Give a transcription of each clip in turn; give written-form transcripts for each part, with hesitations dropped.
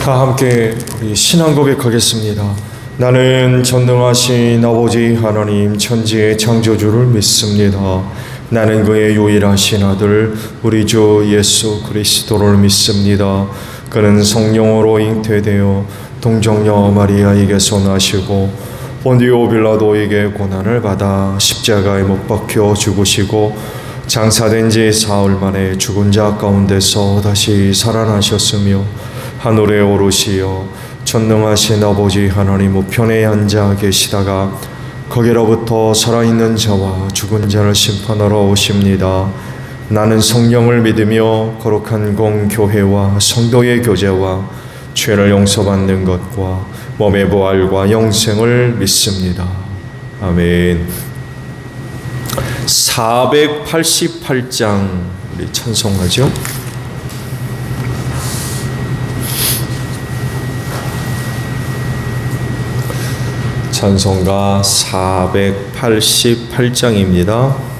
다 함께 우리 신앙 고백하겠습니다. 나는 전능하신 아버지 하나님 천지의 창조주를 믿습니다. 나는 그의 유일하신 아들 우리 주 예수 그리스도를 믿습니다. 그는 성령으로 잉태되어 동정녀 마리아에게서 나시고 본디오 빌라도에게 고난을 받아 십자가에 못 박혀 죽으시고 장사된 지 사흘 만에 죽은 자 가운데서 다시 살아나셨으며 하늘에 오르시어 전능하신 아버지 하나님 우편에 앉아 계시다가 거기로부터 살아있는 자와 죽은 자를 심판하러 오십니다. 나는 성령을 믿으며 거룩한 공교회와 성도의 교제와 죄를 용서받는 것과 몸의 부활과 영생을 믿습니다. 아멘. 488장 우리 찬송하죠. 찬송가 488장입니다.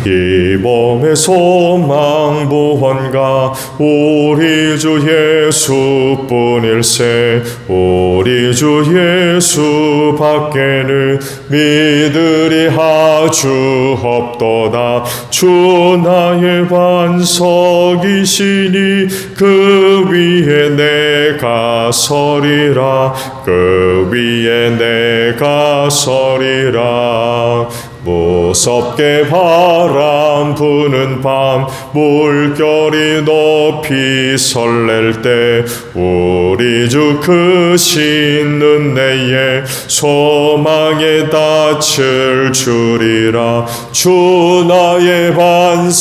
이 몸의 소망 구원가 우리 주 예수뿐일세. 우리 주 예수 밖에는 믿으리 아주 없도다. 주 나의 반석이시니 그 위에 내가 서리라. 그 위에 내가 서리라. 무섭게 바람 부는 밤 물결이 높이 설렐 때 우리 주 크신 은혜에 소망에 닻을 주리라. 주 나의 반석이시니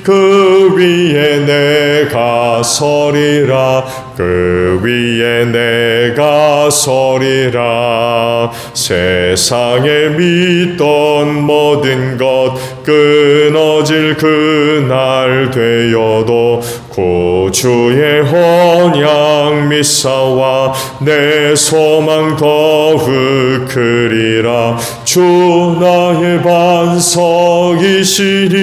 그 위에 내가 서리라. 그 위에 내가 서리라. 세상에 믿던 모든 것 끊어질 그날 되어도 구주의 언약 믿사와 내 소망 더욱 크리라. 주 나의 반석이시니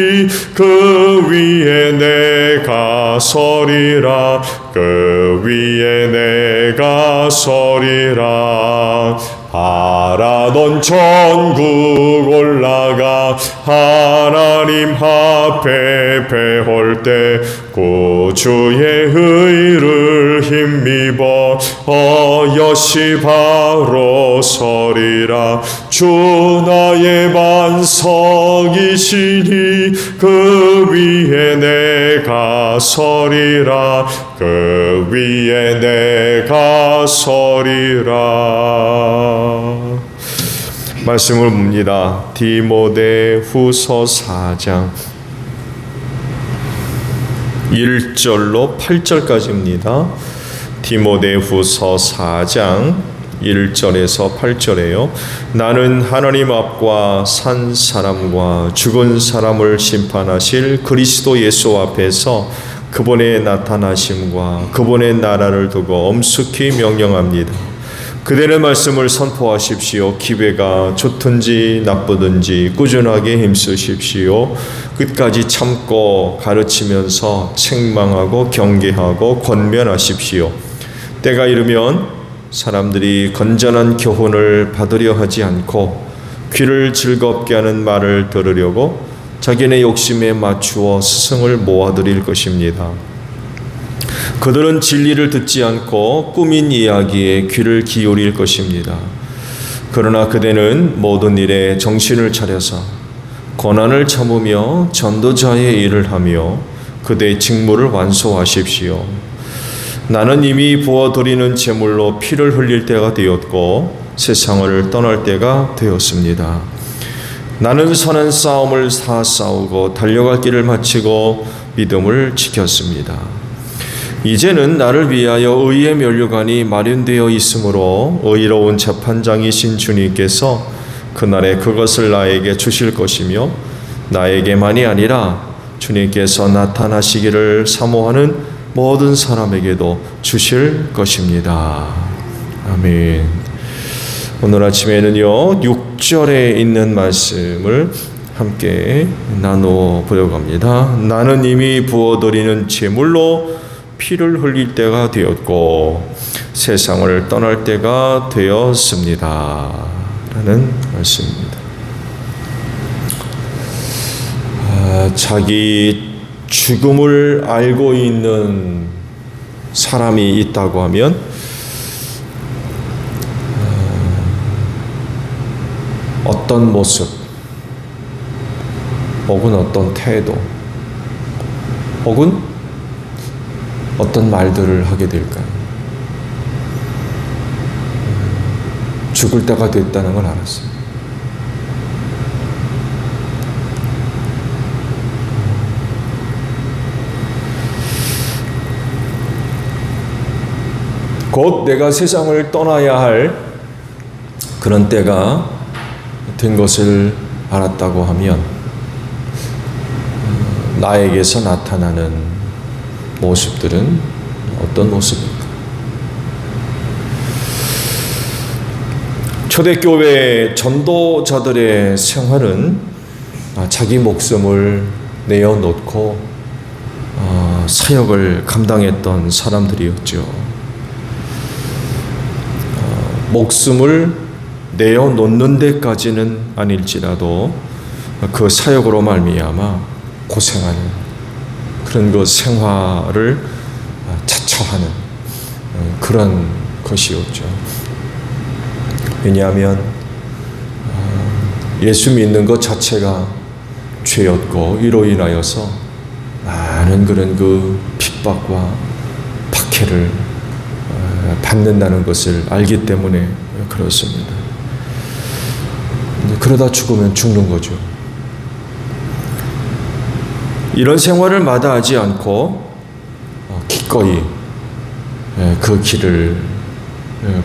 그 위에 내가 서리라. 그 위에 내가 서리라. 바라던 천국 올라가 하나님 앞에 배울 때 구주의 의를 힘입어 어여시 바로 서리라. 주 나의 반석이시니 그 위에 내가 서리라. 그 위에 내가 서리라. 말씀을 봅니다. 디모데후서 4장 1절로 8절까지입니다. 디모데후서 4장 1절에서 8절에요. 나는 하나님 앞과 산 사람과 죽은 사람을 심판하실 그리스도 예수 앞에서 그분의 나타나심과 그분의 나라를 두고 엄숙히 명령합니다. 그대의 말씀을 선포하십시오. 기회가 좋든지 나쁘든지 꾸준하게 힘쓰십시오. 끝까지 참고 가르치면서 책망하고 경계하고 권면하십시오. 때가 이르면 사람들이 건전한 교훈을 받으려 하지 않고 귀를 즐겁게 하는 말을 들으려고 자기네 욕심에 맞추어 스승을 모아들일 것입니다. 그들은 진리를 듣지 않고 꾸민 이야기에 귀를 기울일 것입니다. 그러나 그대는 모든 일에 정신을 차려서 고난을 참으며 전도자의 일을 하며 그대의 직무를 완수하십시오. 나는 이미 부어드리는 제물로 피를 흘릴 때가 되었고 세상을 떠날 때가 되었습니다. 나는 선한 싸움을 다 싸우고 달려갈 길을 마치고 믿음을 지켰습니다. 이제는 나를 위하여 의의 면류관이 마련되어 있으므로 의로운 재판장이신 주님께서 그날에 그것을 나에게 주실 것이며 나에게만이 아니라 주님께서 나타나시기를 사모하는 모든 사람에게도 주실 것입니다. 아멘. 오늘 아침에는요 6절에 있는 말씀을 함께 나누어 보려고 합니다. 나는 이미 부어드리는 제물로 피를 흘릴 때가 되었고 세상을 떠날 때가 되었습니다. 라는 말씀입니다. 자기 죽음을 알고 있는 사람이 있다고 하면 어떤 모습 혹은 어떤 태도 혹은 어떤 말들을 하게 될까요? 죽을 때가 됐다는 걸 알았어요. 곧 내가 세상을 떠나야 할 그런 때가 된 것을 알았다고 하면 나에게서 나타나는 모습들은 어떤 모습입니까? 초대교회 전도자들의 생활은 자기 목숨을 내어놓고 사역을 감당했던 사람들이었죠. 목숨을 내어놓는 데까지는 아닐지라도 그 사역으로 말미암아 고생하는 그런 그 생활을 자처하는 그런 것이었죠. 왜냐하면 예수 믿는 것 자체가 죄였고 이로 인하여서 많은 그런 그 핍박과 박해를 받는다는 것을 알기 때문에 그렇습니다. 그러다 죽으면 죽는 거죠. 이런 생활을 마다하지 않고 기꺼이 그 길을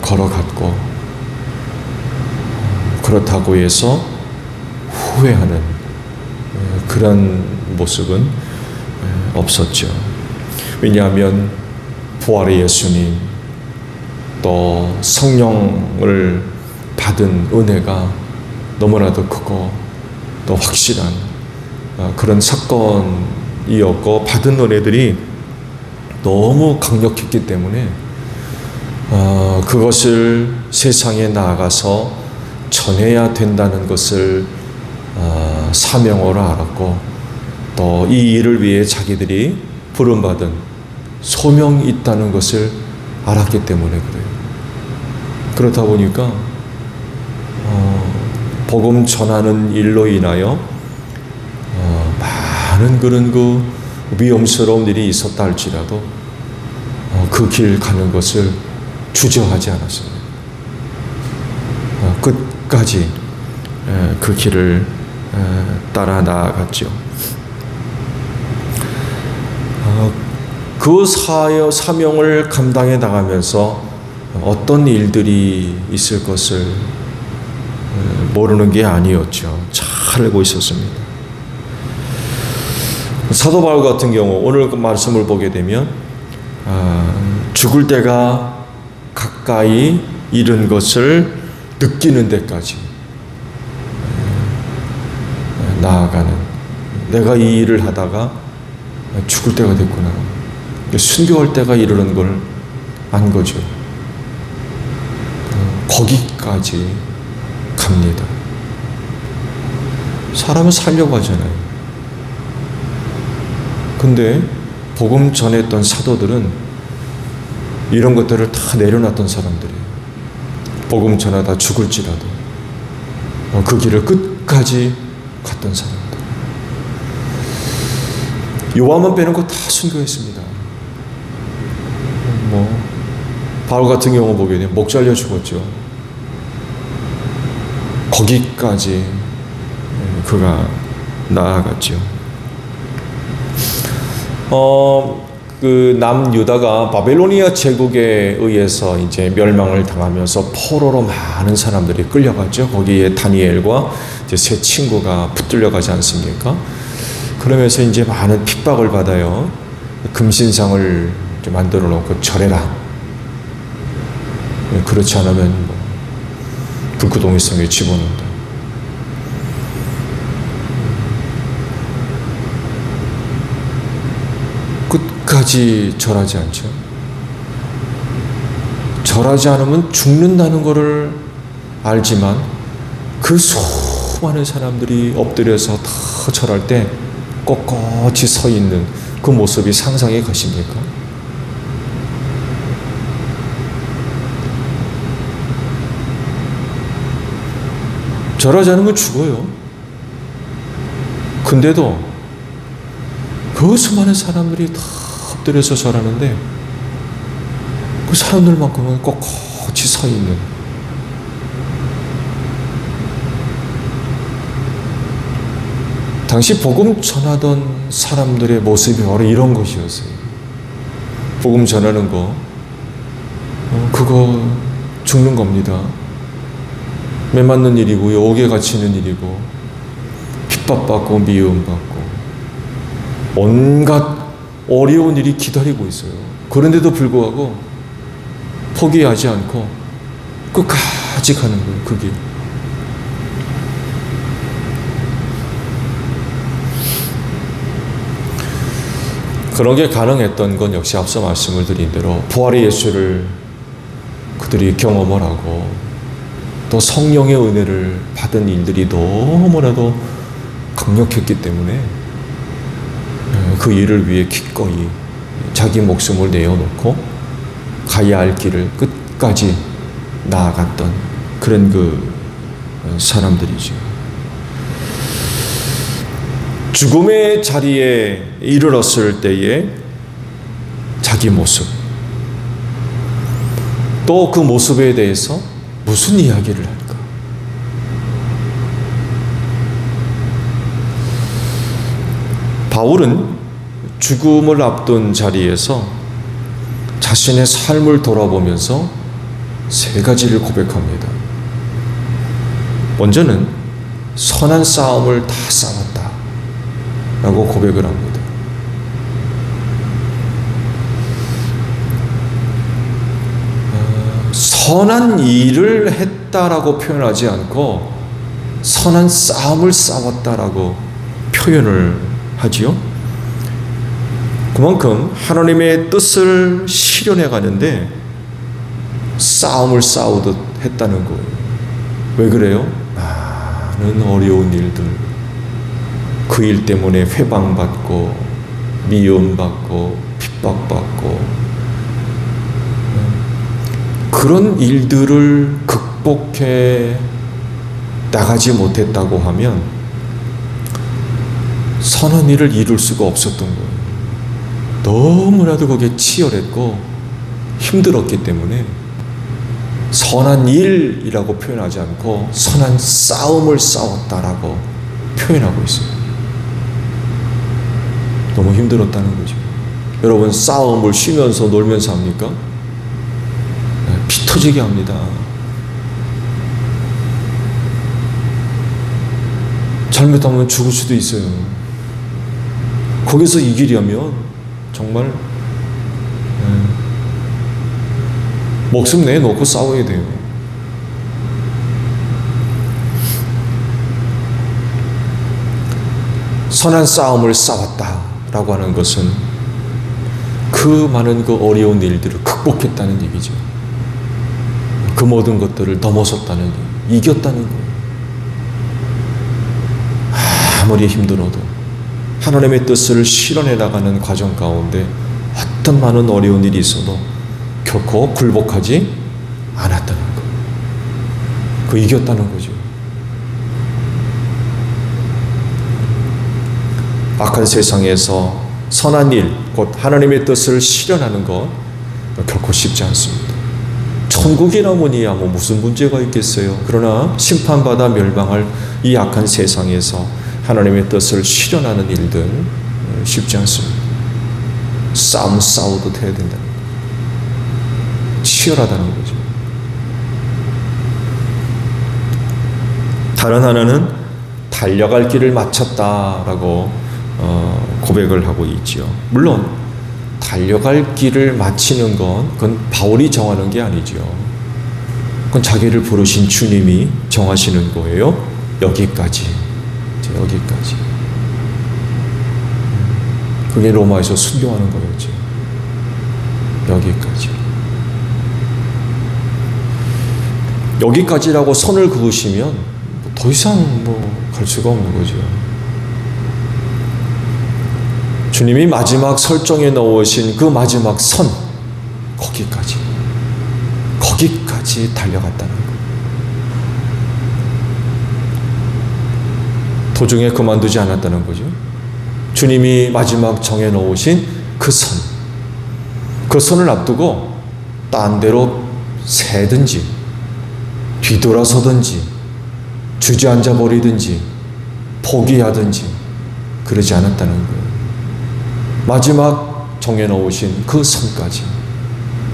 걸어갔고 그렇다고 해서 후회하는 그런 모습은 없었죠. 왜냐하면 부활의 예수님 또 성령을 받은 은혜가 너무나도 크고 또 확실한 그런 사건이었고 받은 은혜들이 너무 강력했기 때문에 그것을 세상에 나아가서 전해야 된다는 것을 사명으로 알았고 또 이 일을 위해 자기들이 부름받은 소명이 있다는 것을 알았기 때문에 그래요. 그렇다 보니까 복음 전하는 일로 인하여 많은 그런 그 위험스러운 일이 있었다 할지라도 그 길 가는 것을 주저하지 않았습니다. 끝까지 그 길을 따라 나아갔죠. 그 사명을 감당해 나가면서 어떤 일들이 있을 것을 모르는 게 아니었죠. 잘 알고 있었습니다. 사도 바울 같은 경우 오늘 그 말씀을 보게 되면 죽을 때가 가까이 이른 것을 느끼는 데까지 나아가는, 내가 이 일을 하다가 죽을 때가 됐구나, 순교할 때가 이르는 걸 안 거죠. 거기까지 갑니다. 사람은 살려고 하잖아요. 근데 복음 전했던 사도들은 이런 것들을 다 내려놨던 사람들이에요. 복음 전하다 죽을지라도 그 길을 끝까지 갔던 사람들. 요한만 빼는 거 다 순교했습니다. 바울 같은 경우 보게 되면 목 잘려 죽었죠. 거기까지 그가 나아갔죠. 그 남유다가 바벨로니아 제국에 의해서 이제 멸망을 당하면서 포로로 많은 사람들이 끌려갔죠. 거기에 다니엘과 이제 세 친구가 붙들려 가지 않습니까? 그러면서 이제 많은 핍박을 받아요. 금신상을 만들어 놓고 절해라. 그렇지 않으면 불구덩이 속에 집어넣는다. 끝까지 절하지 않죠. 절하지 않으면 죽는다는 것을 알지만 그 수많은 사람들이 엎드려서 다 절할 때 꼿꼿이 서 있는 그 모습이 상상이 가십니까? 절하지 않으면 죽어요. 근데도 그 수많은 사람들이 다 엎드려서 절하는데 그 사람들만큼은 꼿꼿이 서 있는, 당시 복음 전하던 사람들의 모습이 바로 이런 것이었어요. 복음 전하는 거, 그거 죽는 겁니다. 매 맞는 일이고요, 옥에 갇히는 일이고, 핍박받고 미움받고 온갖 어려운 일이 기다리고 있어요. 그런데도 불구하고 포기하지 않고 끝까지 가는 거예요. 그 길. 그런 게 가능했던 건 역시 앞서 말씀을 드린 대로 부활의 예수를 그들이 경험을 하고 또 성령의 은혜를 받은 일들이 너무나도 강력했기 때문에 그 일을 위해 기꺼이 자기 목숨을 내어놓고 가야 할 길을 끝까지 나아갔던 그런 그 사람들이죠. 죽음의 자리에 이르렀을 때의 자기 모습, 또 그 모습에 대해서 무슨 이야기를 할까? 바울은 죽음을 앞둔 자리에서 자신의 삶을 돌아보면서 세 가지를 고백합니다. 먼저는 선한 싸움을 다 싸웠다 라고 고백을 합니다. 선한 일을 했다라고 표현하지 않고 선한 싸움을 싸웠다라고 표현을 하지요. 그만큼 하나님의 뜻을 실현해 가는데 싸움을 싸우듯 했다는 거예요. 왜 그래요? 많은 어려운 일들, 그 일 때문에 회방받고 미움받고 핍박받고 그런 일들을 극복해 나가지 못했다고 하면 선한 일을 이룰 수가 없었던 거예요. 너무나도 그게 치열했고 힘들었기 때문에 선한 일이라고 표현하지 않고 선한 싸움을 싸웠다라고 표현하고 있어요. 너무 힘들었다는 거죠. 여러분, 싸움을 쉬면서 놀면서 합니까? 피 터지게 합니다. 잘못하면 죽을 수도 있어요. 거기서 이기려면 정말 목숨 내놓고 싸워야 돼요. 선한 싸움을 싸웠다라고 하는 것은 그 많은 그 어려운 일들을 극복했다는 얘기죠. 그 모든 것들을 넘어섰다는 얘기, 이겼다는 거예요. 아무리 힘들어도 하나님의 뜻을 실현해 나가는 과정 가운데 어떤 많은 어려운 일이 있어도 결코 굴복하지 않았다는 거. 그 이겼다는 거죠. 악한 세상에서 선한 일, 곧 하나님의 뜻을 실현하는 것 결코 쉽지 않습니다. 천국이라모니야 뭐 무슨 문제가 있겠어요. 그러나 심판받아 멸망할 이 악한 세상에서 하나님의 뜻을 실현하는 일들 쉽지 않습니다. 싸움 싸우듯 해야 된다는 거예요. 치열하다는 거죠. 다른 하나는 달려갈 길을 마쳤다라고 고백을 하고 있죠. 물론 달려갈 길을 마치는 건 그건 바울이 정하는 게 아니죠. 그건 자기를 부르신 주님이 정하시는 거예요. 여기까지. 여기까지. 그게 로마에서 순교하는 거였죠. 여기까지. 여기까지라고 선을 그으시면 더 이상 갈 수가 없는 거죠. 주님이 마지막 설정에 넣으신 그 마지막 선, 거기까지 달려갔다는 거. 도중에 그만두지 않았다는 거죠. 주님이 마지막 정해 놓으신 그 선, 그 선을 앞두고 딴 데로 새든지 뒤돌아서든지 주저앉아 버리든지 포기하든지 그러지 않았다는 거예요. 마지막 정해 놓으신 그 선까지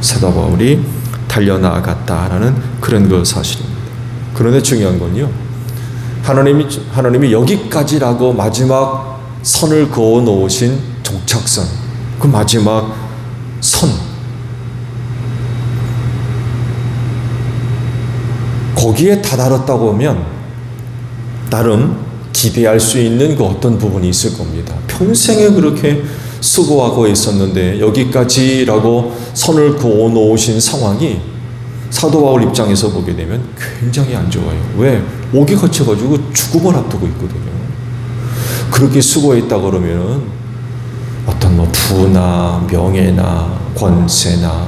사도 바울이 달려나갔다라는 그런 그 사실입니다. 그런데 중요한 건요, 하나님이 여기까지라고 마지막 선을 그어 놓으신 종착선, 그 마지막 선, 거기에 다다랐다고 하면 나름 기대할 수 있는 그 어떤 부분이 있을 겁니다. 평생에 그렇게 수고하고 있었는데 여기까지라고 선을 그어 놓으신 상황이 사도 바울 입장에서 보게 되면 굉장히 안 좋아요. 왜? 오기 거쳐가지고 죽음을 앞두고 있거든요. 그렇게 수고했다 그러면은 어떤 부나 명예나 권세나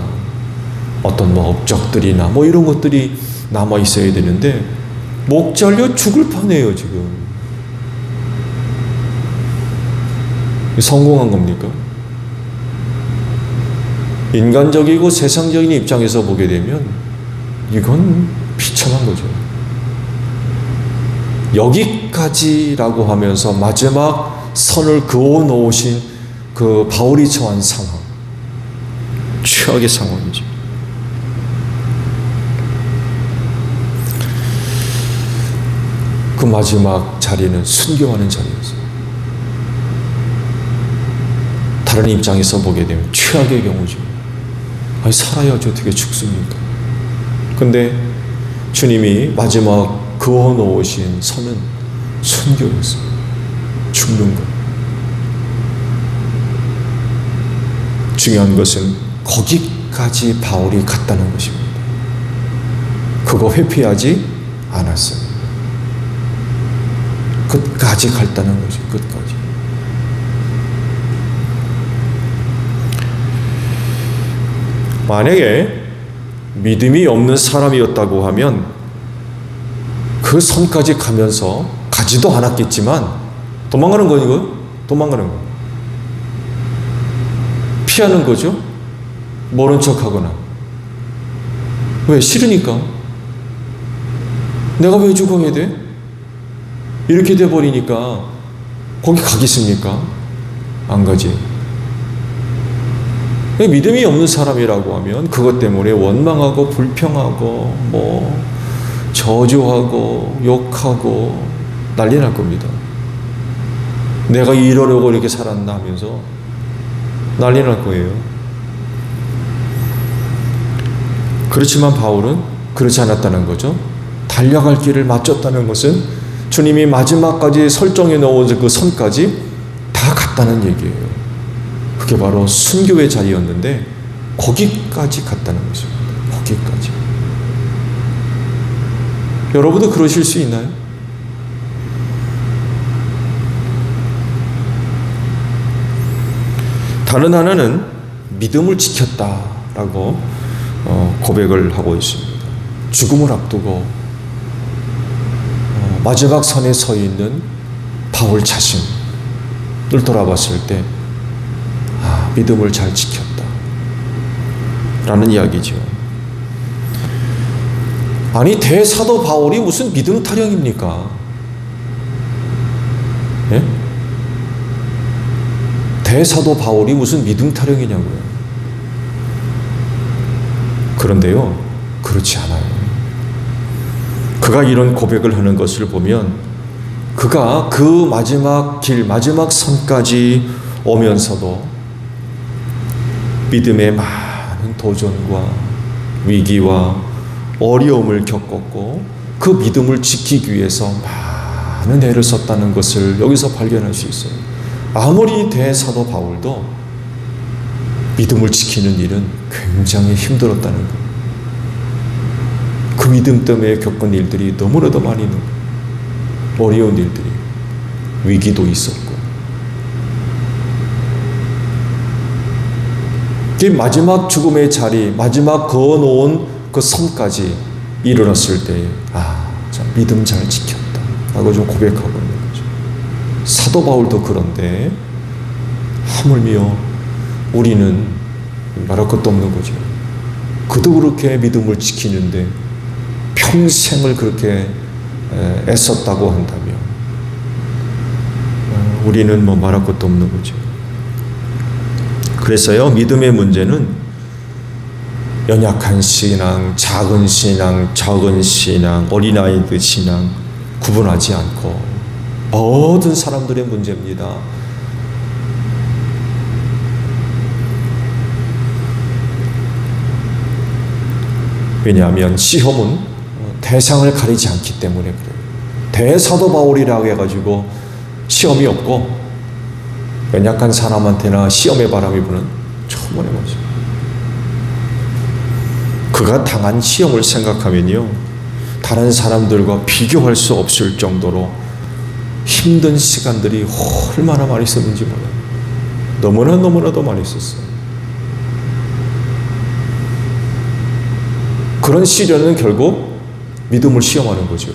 어떤 업적들이나 이런 것들이 남아 있어야 되는데 목 잘려 죽을 판이에요 지금. 성공한 겁니까? 인간적이고 세상적인 입장에서 보게 되면 이건 비참한 거죠. 여기까지라고 하면서 마지막 선을 그어 놓으신 그 바울이 처한 상황, 최악의 상황이죠. 그 마지막 자리는 순교하는 자리였어요. 다른 입장에서 보게 되면 최악의 경우죠. 아니, 살아야지 어떻게 죽습니까? 근데 주님이 마지막 그어 놓으신 선은 순교였어요. 죽는 것. 중요한 것은 거기까지 바울이 갔다는 것입니다. 그거 회피하지 않았어요. 끝까지 갔다는 거죠. 끝까지. 만약에 믿음이 없는 사람이었다고 하면 그 선까지 가면서 가지도 않았겠지만 도망가는 거니까요. 도망가는 거. 피하는 거죠. 모른 척하거나. 왜? 싫으니까. 내가 왜 죽어야 돼? 이렇게 돼버리니까 거기 가겠습니까? 안 가지. 믿음이 없는 사람이라고 하면 그것 때문에 원망하고 불평하고 저주하고 욕하고 난리 날 겁니다. 내가 이러려고 이렇게 살았나 하면서 난리 날 거예요. 그렇지만 바울은 그렇지 않았다는 거죠. 달려갈 길을 맞췄다는 것은 주님이 마지막까지 설정해 놓은 그 선까지 다 갔다는 얘기예요. 그게 바로 순교의 자리였는데 거기까지 갔다는 것입니다. 거기까지. 여러분도 그러실 수 있나요? 다른 하나는 믿음을 지켰다라고 고백을 하고 있습니다. 죽음을 앞두고 마지막 선에 서 있는 바울 자신을 돌아봤을 때 믿음을 잘 지켰다 라는 이야기죠. 아니, 대사도 바울이 무슨 믿음 타령입니까? 예? 대사도 바울이 무슨 믿음 타령이냐고요. 그런데요, 그렇지 않아요. 그가 이런 고백을 하는 것을 보면 그가 그 마지막 길, 마지막 선까지 오면서도 믿음의 많은 도전과 위기와 어려움을 겪었고 그 믿음을 지키기 위해서 많은 애를 썼다는 것을 여기서 발견할 수 있어요. 아무리 대사도 바울도 믿음을 지키는 일은 굉장히 힘들었다는 것. 그 믿음 때문에 겪은 일들이 너무나도 많이 있는 것. 어려운 일들이, 위기도 있었고. 그 마지막 죽음의 자리, 마지막 그어놓은 그 선까지 이르렀을 때에 참 믿음 잘 지켰다 라고 좀 고백하고 있는 거죠. 사도 바울도 그런데 하물며 우리는 말할 것도 없는 거죠. 그도 그렇게 믿음을 지키는데 평생을 그렇게 애썼다고 한다면 우리는 뭐 말할 것도 없는 거죠. 그래서요, 믿음의 문제는 연약한 신앙, 작은 신앙, 적은 신앙, 어린아이들 신앙 구분하지 않고 모든 사람들의 문제입니다. 왜냐하면 시험은 대상을 가리지 않기 때문에 그래요. 대사도 바울이라고 해가지고 시험이 없고 연약한 사람한테나 시험의 바람이 부는 초면의 거죠. 그가 당한 시험을 생각하면요, 다른 사람들과 비교할 수 없을 정도로 힘든 시간들이 얼마나 많이 있었는지 몰라요. 너무나도 많이 있었어요. 그런 시련은 결국 믿음을 시험하는 거죠.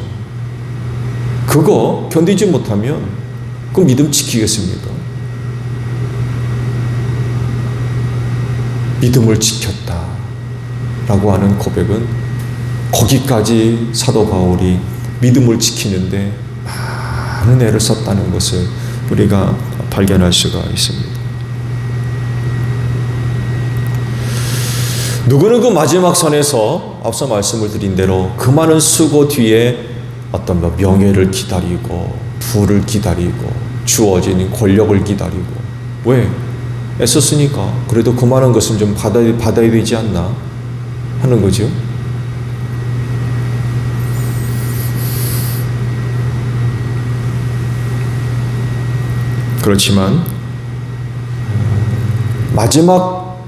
그거 견디지 못하면 그 믿음 지키겠습니까? 믿음을 지켰다 라고 하는 고백은 거기까지 사도 바울이 믿음을 지키는데 많은 애를 썼다는 것을 우리가 발견할 수가 있습니다. 누구는 그 마지막 선에서 앞서 말씀을 드린 대로 그 많은 수고 뒤에 어떤 명예를 기다리고 부를 기다리고 주어진 권력을 기다리고, 왜? 애썼으니까 그래도 그 많은 것은 좀 받아야 되지 않나 하는 거죠. 그렇지만 마지막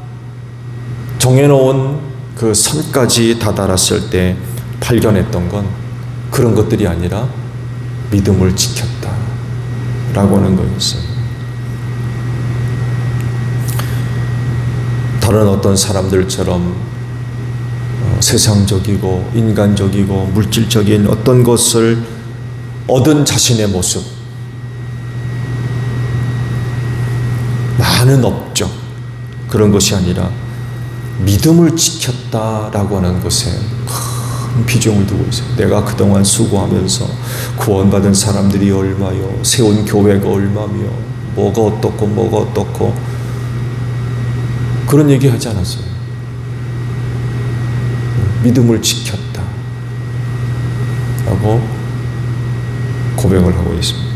정해놓은 그 선까지 다다랐을 때 발견했던 건 그런 것들이 아니라 믿음을 지켰다 라고 하는 거였어요. 다른 어떤 사람들처럼 세상적이고 인간적이고 물질적인 어떤 것을 얻은 자신의 모습, 많은 업적, 그런 것이 아니라 믿음을 지켰다라고 하는 것에 큰 비중을 두고 있어요. 내가 그동안 수고하면서 구원받은 사람들이 얼마요, 세운 교회가 얼마며, 뭐가 어떻고 그런 얘기 하지 않았어요. 믿음을 지켰다 라고 고백을 하고 있습니다.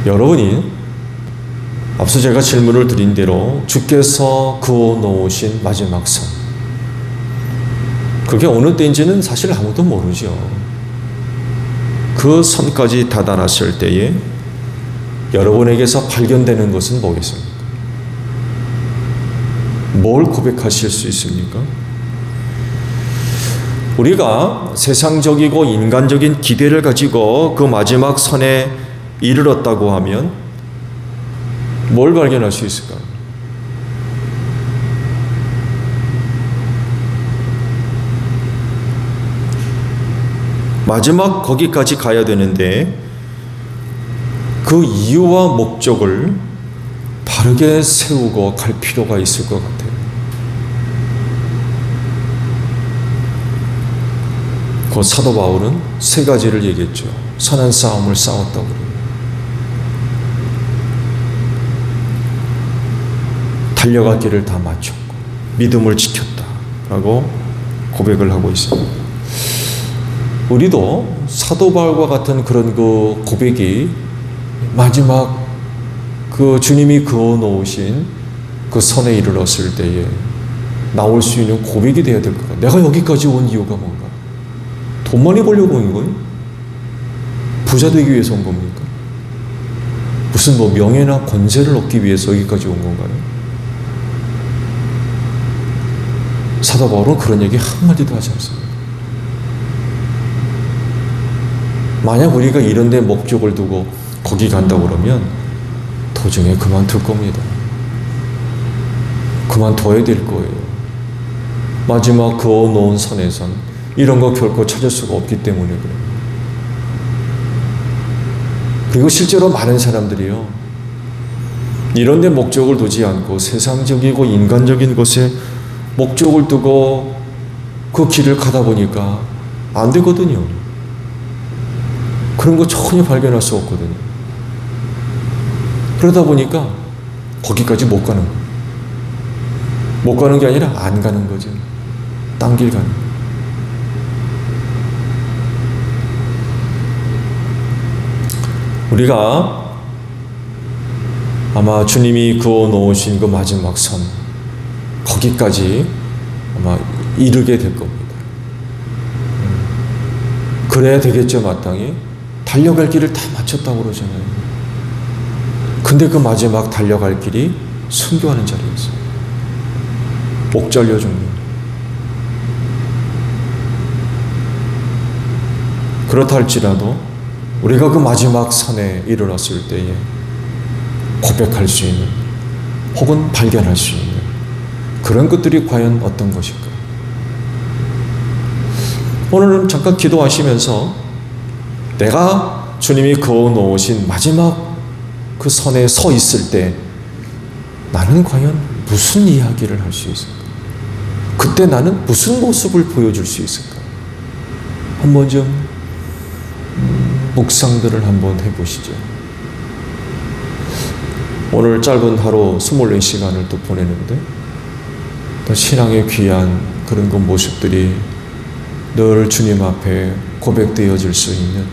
여러분이 앞서 제가 질문을 드린 대로 주께서 그어놓으신 마지막 선, 그게 어느 때인지는 사실 아무도 모르죠. 그 선까지 다다랐을 때에 여러분에게서 발견되는 것은 뭐겠습니까? 뭘 고백하실 수 있습니까? 우리가 세상적이고 인간적인 기대를 가지고 그 마지막 선에 이르렀다고 하면 뭘 발견할 수 있을까요? 마지막 거기까지 가야 되는데 그 이유와 목적을 바르게 세우고 갈 필요가 있을 것 같아요. 그 사도 바울은 세 가지를 얘기했죠. 선한 싸움을 싸웠다고 그래요. 달려갈 길을 다 마쳤고 믿음을 지켰다라고 고백을 하고 있습니다. 우리도 사도 바울과 같은 그런 그 고백이 마지막 그 주님이 그어놓으신 그 선에 이르렀을 때에 나올 수 있는 고백이 되어야 될 것 같아요. 내가 여기까지 온 이유가 뭔가? 돈 많이 벌려고 온 거예요? 부자 되기 위해서 온 겁니까? 무슨 뭐 명예나 권세를 얻기 위해서 여기까지 온 건가요? 사도 바울은 그런 얘기 한마디도 하지 않습니다. 만약 우리가 이런 데 목적을 두고 거기 간다고 그러면 도중에 그만둘 겁니다. 그만둬야 될 거예요. 마지막 그어놓은 선에선 이런 거 결코 찾을 수가 없기 때문에 그래요. 그리고 실제로 많은 사람들이요, 이런 데 목적을 두지 않고 세상적이고 인간적인 것에 목적을 두고 그 길을 가다 보니까 안 되거든요. 그런 거 전혀 발견할 수 없거든요. 그러다 보니까 거기까지 못 가는 거예요. 못 가는 게 아니라 안 가는 거죠. 딴 길 가는 거예요. 우리가 아마 주님이 그어 놓으신 그 마지막 선, 거기까지 아마 이르게 될 겁니다. 그래야 되겠죠, 마땅히. 달려갈 길을 다 마쳤다고 그러잖아요. 근데 그 마지막 달려갈 길이 순교하는 자리였어요. 목 잘려 죽는. 그렇다 할지라도 우리가 그 마지막 선에 이르렀을 때에 고백할 수 있는, 혹은 발견할 수 있는 그런 것들이 과연 어떤 것일까? 오늘은 잠깐 기도하시면서 내가 주님이 그어 놓으신 마지막 그 선에 서 있을 때 나는 과연 무슨 이야기를 할 수 있을까? 그때 나는 무슨 모습을 보여줄 수 있을까? 한번 좀 묵상들을 한번 해보시죠. 오늘 짧은 하루 24시간을 또 보내는데 또 신앙의 귀한 그런 그 모습들이 늘 주님 앞에 고백되어질 수 있는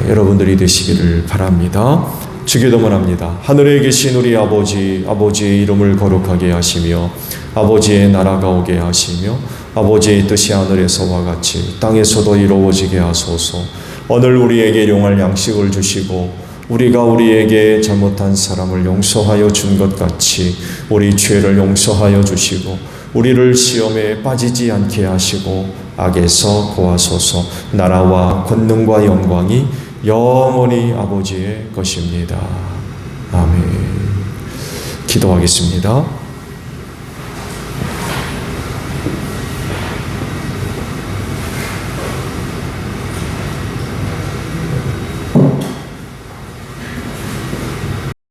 여러분들이 되시기를 바랍니다. 주기도문 합니다. 하늘에 계신 우리 아버지, 아버지의 이름을 거룩하게 하시며 아버지의 나라가 오게 하시며 아버지의 뜻이 하늘에서와 같이 땅에서도 이루어지게 하소서. 오늘 우리에게 용할 양식을 주시고 우리가 우리에게 잘못한 사람을 용서하여 준 것 같이 우리 죄를 용서하여 주시고 우리를 시험에 빠지지 않게 하시고 악에서 구하소서. 나라와 권능과 영광이 영원히 아버지의 것입니다. 아멘. 기도하겠습니다.